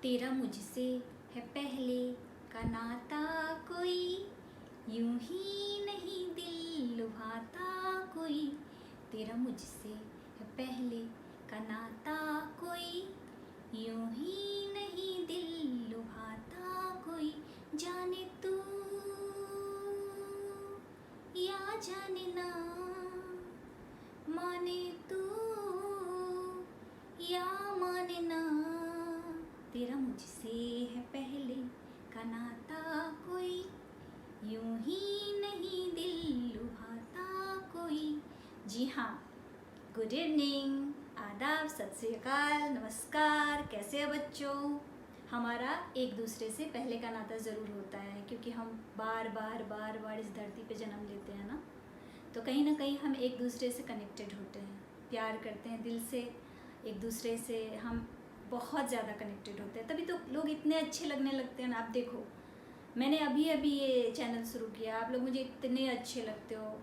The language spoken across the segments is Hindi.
तेरा मुझसे है पहले का नाता कोई, यूं ही नहीं दिल लुभाता कोई। तेरा मुझसे है पहले का नाता कोई, यूं ही नहीं दिल लुभाता कोई। जाने तू या जाने ना, माने तू या माने ना, तेरा मुझसे है पहले का नाता कोई, यूं ही नहीं दिल लुभाता कोई। जी हाँ, गुड इवनिंग, आदाब, सत श्री अकाल, नमस्कार। कैसे हो बच्चों? हमारा एक दूसरे से पहले का नाता ज़रूर होता है, क्योंकि हम बार बार इस धरती पे जन्म लेते हैं ना, तो कहीं ना कहीं हम एक दूसरे से कनेक्टेड होते हैं, प्यार करते हैं दिल से एक दूसरे से। हम बहुत ज़्यादा कनेक्टेड होते हैं, तभी तो लोग इतने अच्छे लगने लगते हैं ना। आप देखो, मैंने अभी ये चैनल शुरू किया, आप लोग मुझे इतने अच्छे लगते हो,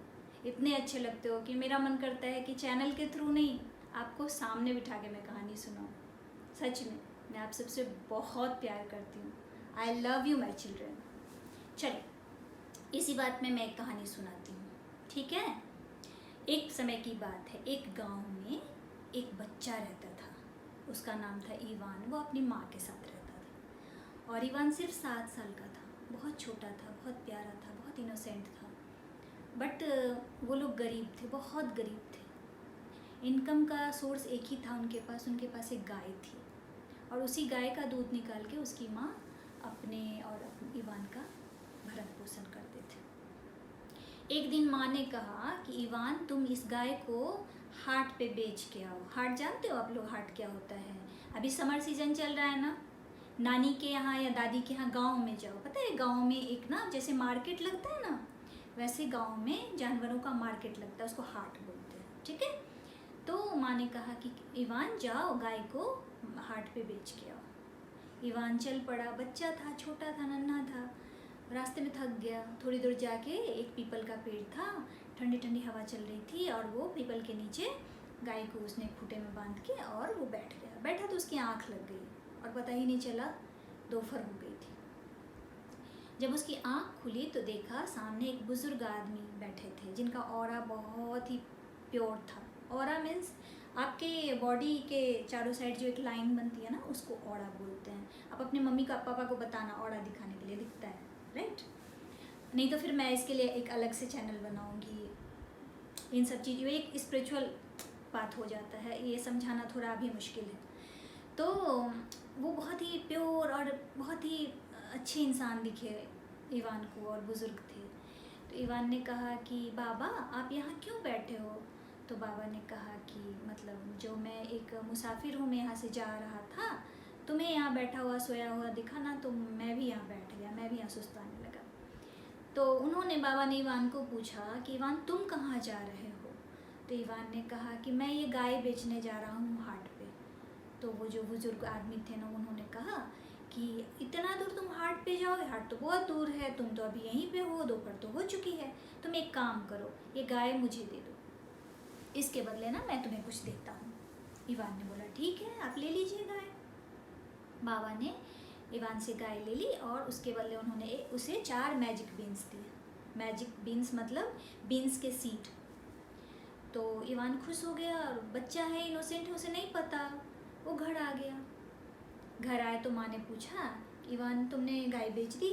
इतने अच्छे लगते हो कि मेरा मन करता है कि चैनल के थ्रू नहीं, आपको सामने बिठा के मैं कहानी सुनाऊँ। सच में मैं आप सबसे बहुत प्यार करती हूँ। I love you my children. चलिए, इसी बात में मैं एक कहानी सुनाती हूँ, ठीक है? एक समय की बात है, एक गांव में एक बच्चा रहता था। उसका नाम था इवान। वो अपनी माँ के साथ रहता था, और इवान सिर्फ 7 साल का था। बहुत छोटा था, बहुत प्यारा था, बहुत इनोसेंट था। बट वो लोग गरीब थे, बहुत गरीब थे। इनकम का सोर्स एक ही था उनके पास एक गाय थी, और उसी गाय का दूध निकाल के उसकी माँ अपने और इवान का भरण पोषण करते थे। एक दिन माँ ने कहा कि इवान, तुम इस गाय को हाट पे बेच के आओ। हाट जानते हो आप लोग, हाट क्या होता है? अभी समर सीजन चल रहा है ना, नानी के यहाँ या दादी के यहाँ गांव में जाओ। पता है, गांव में एक ना जैसे मार्केट लगता है ना, वैसे गांव में जानवरों का मार्केट लगता है, उसको हाट बोलते हैं, ठीक है? तो माँ ने कहा कि इवान जाओ, गाय को हाट पे बेच के आओ। इवान चल पड़ा। बच्चा था, छोटा था, नन्हा था। रास्ते में थक गया। थोड़ी दूर जाके एक पीपल का पेड़ था, ठंडी ठंडी हवा चल रही थी, और वो पीपल के नीचे गाय को उसने खूंटे में बांध के और वो बैठ गया। बैठा तो उसकी आँख लग गई, और पता ही नहीं चला दोपहर हो गई थी। जब उसकी आँख खुली तो देखा सामने एक बुजुर्ग आदमी बैठे थे, जिनका ऑरा बहुत ही प्योर था। ऑरा मीन्स आपके बॉडी के चारों साइड जो एक लाइन बनती है ना, उसको ऑरा बोलते हैं। आप अपने मम्मी का पापा को बताना, ऑरा दिखाने के लिए दिखता है, राइट? नहीं तो फिर मैं इसके लिए एक अलग से चैनल बनाऊंगी। इन सब चीज़, एक स्पिरिचुअल बात हो जाता है, ये समझाना थोड़ा अभी मुश्किल है। तो वो बहुत ही प्योर और बहुत ही अच्छे इंसान दिखे इवान को, और बुज़ुर्ग थे। तो इवान ने कहा कि बाबा, आप यहाँ क्यों बैठे हो? तो बाबा ने कहा कि मतलब जो मैं एक मुसाफिर हूँ, मैं यहाँ से जा रहा था, तुम्हें यहाँ बैठा हुआ सोया हुआ दिखा ना, तो मैं भी यहाँ बैठ गया, मैं भी यहाँ सुस्ताने लगा। तो उन्होंने, बाबा ने इवान को पूछा कि इवान, तुम कहाँ जा रहे हो? तो इवान ने कहा कि मैं ये गाय बेचने जा रहा हूँ हाट पे। तो वो जो बुजुर्ग आदमी थे ना, उन्होंने कहा कि इतना दूर तुम हाट पे जाओगे? हाट तो बहुत दूर है, तुम तो अभी यहीं पे हो, दोपहर तो हो चुकी है। तुम एक काम करो, ये गाय मुझे दे दो, इसके बदले ना मैं तुम्हें कुछ देता हूँ। इवान ने बोला ठीक है, आप ले लीजिए गाय। बाबा ने इवान से गाय ले ली, और उसके बदले उन्होंने उसे 4 मैजिक बीन्स दिए। मैजिक बीन्स मतलब बीन्स के सीड। तो इवान खुश हो गया, और बच्चा है, इनोसेंट है, उसे नहीं पता। वो घर आ गया। घर आए तो माँ ने पूछा, इवान तुमने गाय बेच दी?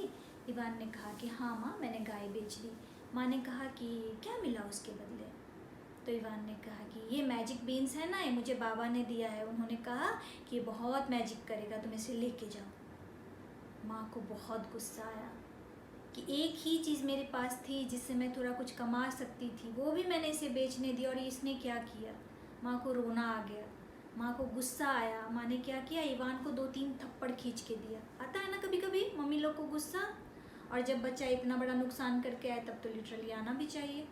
इवान ने कहा कि हाँ माँ, मैंने गाय बेच दी। माँ ने कहा कि क्या मिला उसके बदले? तो इवान ने कहा कि ये मैजिक बीन्स है ना, ये मुझे बाबा ने दिया है, उन्होंने कहा कि ये बहुत मैजिक करेगा, तुम इसे लेके जाओ। माँ को बहुत गुस्सा आया कि एक ही चीज़ मेरे पास थी जिससे मैं थोड़ा कुछ कमा सकती थी, वो भी मैंने इसे बेचने दिया, और इसने क्या किया। माँ को रोना आ गया, माँ को गुस्सा आया। माँ ने क्या किया, इवान को 2-3 थप्पड़ खींच के दिया। आता है ना कभी कभी मम्मी लोग को गुस्सा, और जब बच्चा इतना बड़ा नुकसान करके आए तब तो लिटरली आना भी चाहिए।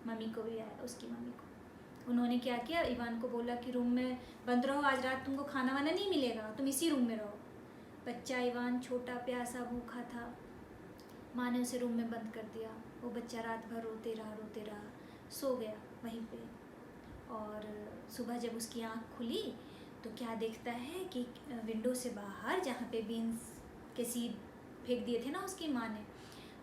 मम्मी को भी आया, उसकी मम्मी को। उन्होंने क्या किया, इवान को बोला कि रूम में बंद रहो, आज रात तुमको खाना वाना नहीं मिलेगा, तुम इसी रूम में रहो। बच्चा इवान छोटा प्यासा भूखा था। माँ ने उसे रूम में बंद कर दिया। वो बच्चा रात भर रोते रहा, सो गया वहीं पे। और सुबह जब उसकी आँख खुली तो क्या देखता है कि विंडो से बाहर जहाँ पे बीन्स के सीड फेंक दिए थे ना उसकी माँ ने,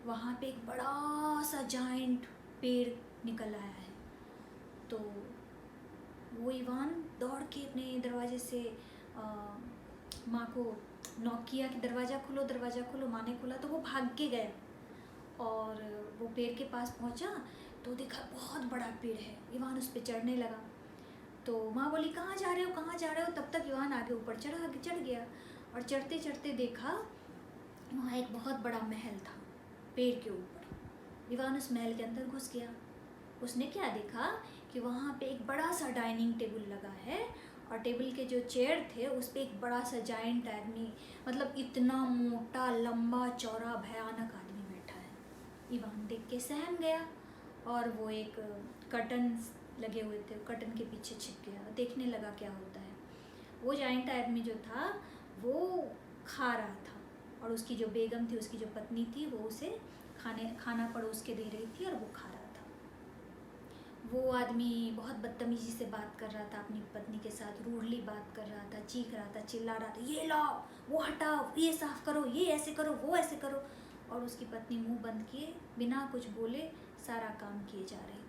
वहाँ पे एक बड़ा सा जाइंट पेड़ निकल आया है। तो वो इवान दौड़ के अपने दरवाजे से माँ को नॉक किया कि दरवाज़ा खोलो दरवाज़ा खोलो। माँ ने खोला तो वो भाग के गया और वो पेड़ के पास पहुँचा तो देखा बहुत बड़ा पेड़ है। इवान उस पर चढ़ने लगा तो माँ बोली कहाँ जा रहे हो कहाँ जा रहे हो। तब तक इवान आगे ऊपर चढ़ गया और चढ़ते चढ़ते देखा वहाँ एक बहुत बड़ा महल था पेड़ के ऊपर। इवान उस महल के अंदर घुस गया। उसने क्या देखा कि वहाँ पे एक बड़ा सा डाइनिंग टेबल लगा है और टेबल के जो चेयर थे उस पे एक बड़ा सा जाइंट आदमी, मतलब इतना मोटा लंबा चौड़ा भयानक आदमी बैठा है। इवान देख के सहम गया और वो एक कर्टन लगे हुए थे, कर्टन के पीछे छिप गया, देखने लगा क्या होता है। वो जाइंट आदमी जो था वो खा रहा था और उसकी जो बेगम थी, उसकी जो पत्नी थी, वो उसे खाना परोस के दे रही थी और वो खा रहा था। वो आदमी बहुत बदतमीजी से बात कर रहा था अपनी पत्नी के साथ, रूडली बात कर रहा था, चीख रहा था, चिल्ला रहा था, ये लाओ, वो हटाओ, ये साफ़ करो, ये ऐसे करो, वो ऐसे करो। और उसकी पत्नी मुंह बंद किए बिना कुछ बोले सारा काम किए जा रही थी।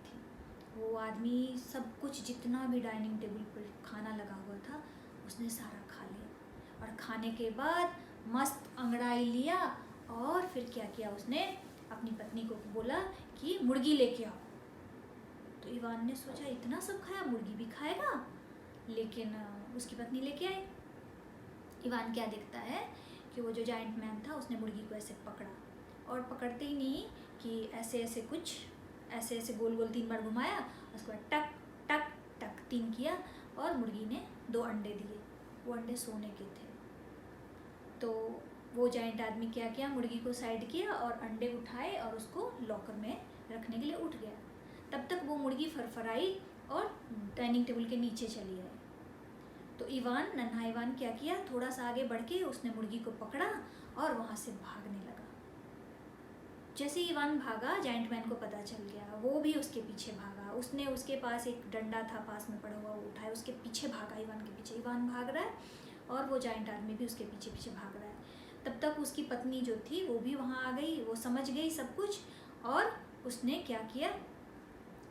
वो आदमी सब कुछ जितना भी डाइनिंग टेबल पर खाना लगा हुआ था उसने सारा खा लिया और खाने के बाद मस्त अंगड़ाई लिया और फिर क्या किया, उसने अपनी पत्नी को बोला कि मुर्गी लेके आओ। तो इवान ने सोचा इतना सब खाया, मुर्गी भी खाएगा, लेकिन उसकी पत्नी लेके आई। इवान क्या देखता है कि वो जो जाइंट मैन था उसने मुर्गी को ऐसे पकड़ा और पकड़ते ही नहीं कि ऐसे ऐसे गोल गोल 3 बार घुमाया, उसके बाद टक टक टक 3 किया और मुर्गी ने 2 अंडे दिए। वो अंडे सोने के थे। तो वो जाइंट आदमी क्या किया, मुर्गी को साइड किया और अंडे उठाए और उसको लॉकर में रखने के लिए उठ गया। तब तक वो मुर्गी फरफराई और डाइनिंग टेबल के नीचे चली आई। तो नन्हा इवान क्या किया, थोड़ा सा आगे बढ़ के उसने मुर्गी को पकड़ा और वहाँ से भागने लगा। जैसे इवान भागा, जाइंट मैन को पता चल गया, वो भी उसके पीछे भागा। उसने उसके पास एक डंडा था पास में पड़ा हुआ, वो उठाया, उसके पीछे भागा इवान के पीछे। इवान भाग रहा है और वो जाइंट आदमी भी उसके पीछे पीछे भाग रहा है। तब तक उसकी पत्नी जो थी वो भी वहाँ आ गई, वो समझ गई सब कुछ और उसने क्या किया,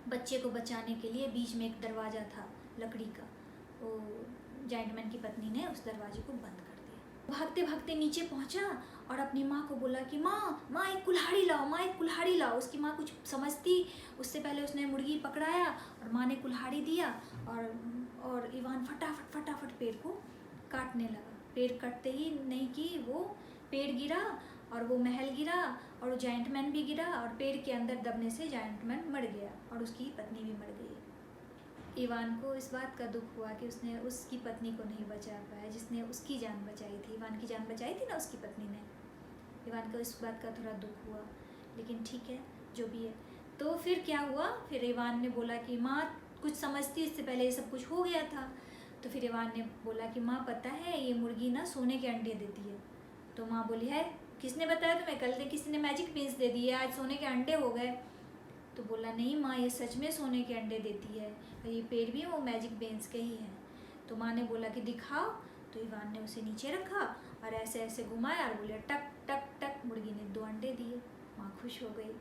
बच्चे को बचाने के लिए बीच में एक दरवाज़ा था लकड़ी का, वो जाइंट मैन की पत्नी ने उस दरवाजे को बंद कर दिया। भागते भागते नीचे पहुंचा और अपनी माँ को बोला कि माँ एक कुल्हाड़ी लाओ, माँ एक कुल्हाड़ी लाओ। उसकी माँ कुछ समझती उससे पहले उसने मुर्गी पकड़ाया और माँ ने कुल्हाड़ी दिया और इवान फटाफट पेड़ को काटने लगा। पेड़ कटते ही नहीं कि वो पेड़ गिरा और वो महल गिरा और वो जाइंट मैन भी गिरा और पेड़ के अंदर दबने से जाइंट मैन मर गया और उसकी पत्नी भी मर गई। इवान को इस बात का दुख हुआ कि उसने उसकी पत्नी को नहीं बचा पाया जिसने उसकी जान बचाई थी। इवान की जान बचाई थी ना उसकी पत्नी ने। इवान को इस बात का थोड़ा दुख हुआ, लेकिन ठीक है जो भी है। तो फिर क्या हुआ, फिर इवान ने बोला कि माँ कुछ समझती, इससे पहले ये सब कुछ हो गया था। तो फिर इवान ने बोला कि माँ पता है ये मुर्गी ना सोने के अंडे देती है। तो माँ बोली है किसने बताया तुम्हें, कल ने किसी ने मैजिक बीन्स दे दिए, आज सोने के अंडे हो गए। तो बोला नहीं माँ ये सच में सोने के अंडे देती है, ये पेड़ भी वो मैजिक बीन्स के ही हैं। तो माँ ने बोला कि दिखाओ। तो इवान ने उसे नीचे रखा और ऐसे ऐसे घुमाया और बोले टक टक टक, मुर्गी ने 2 अंडे दिए। माँ खुश हो गई।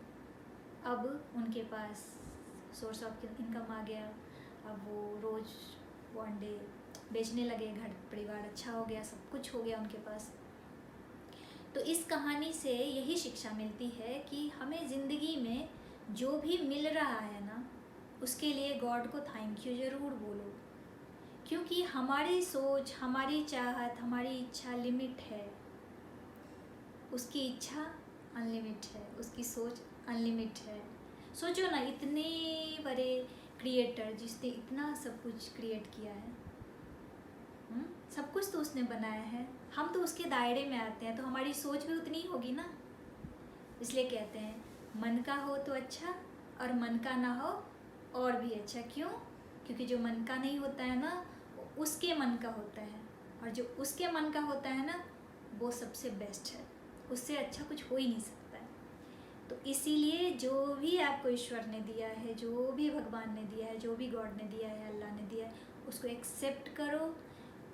अब उनके पास सोर्स ऑफ इनकम आ गया। अब वो रोज़ वो अंडे बेचने लगे, घर परिवार अच्छा हो गया, सब कुछ हो गया उनके पास। तो इस कहानी से यही शिक्षा मिलती है कि हमें ज़िंदगी में जो भी मिल रहा है ना, उसके लिए गॉड को थैंक यू ज़रूर बोलो, क्योंकि हमारी सोच, हमारी चाहत, हमारी इच्छा लिमिट है, उसकी इच्छा अनलिमिट है, उसकी सोच अनलिमिट है। सोचो ना, इतने बड़े क्रिएटर जिसने इतना सब कुछ क्रिएट किया है, सब कुछ तो उसने बनाया है, हम तो उसके दायरे में आते हैं, तो हमारी सोच भी उतनी होगी ना। इसलिए कहते हैं मन का हो तो अच्छा और मन का ना हो और भी अच्छा। क्यों? क्योंकि जो मन का नहीं होता है ना, उसके मन का होता है, और जो उसके मन का होता है ना, वो सबसे बेस्ट है, उससे अच्छा कुछ हो ही नहीं सकता है। तो इसीलिए जो भी आपको ईश्वर ने दिया है, जो भी भगवान ने दिया है, जो भी गॉड ने दिया है, अल्लाह ने दिया है, उसको एक्सेप्ट करो,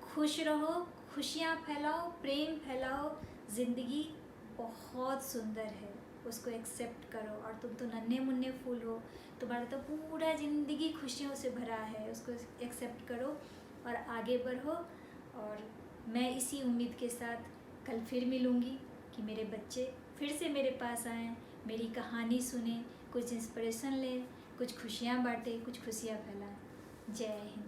खुश रहो, खुशियाँ फैलाओ, प्रेम फैलाओ। ज़िंदगी बहुत सुंदर है, उसको एक्सेप्ट करो। और तुम तो नन्हे मुन्ने फूल हो, तुम्हारा तो पूरा ज़िंदगी खुशियों से भरा है, उसको एक्सेप्ट करो और आगे बढ़ो। और मैं इसी उम्मीद के साथ कल फिर मिलूँगी कि मेरे बच्चे फिर से मेरे पास आएँ, मेरी कहानी सुने, कुछ इंस्पिरेशन लें, कुछ खुशियाँ बांटें, कुछ खुशियाँ फैलाएं। जय हिंद।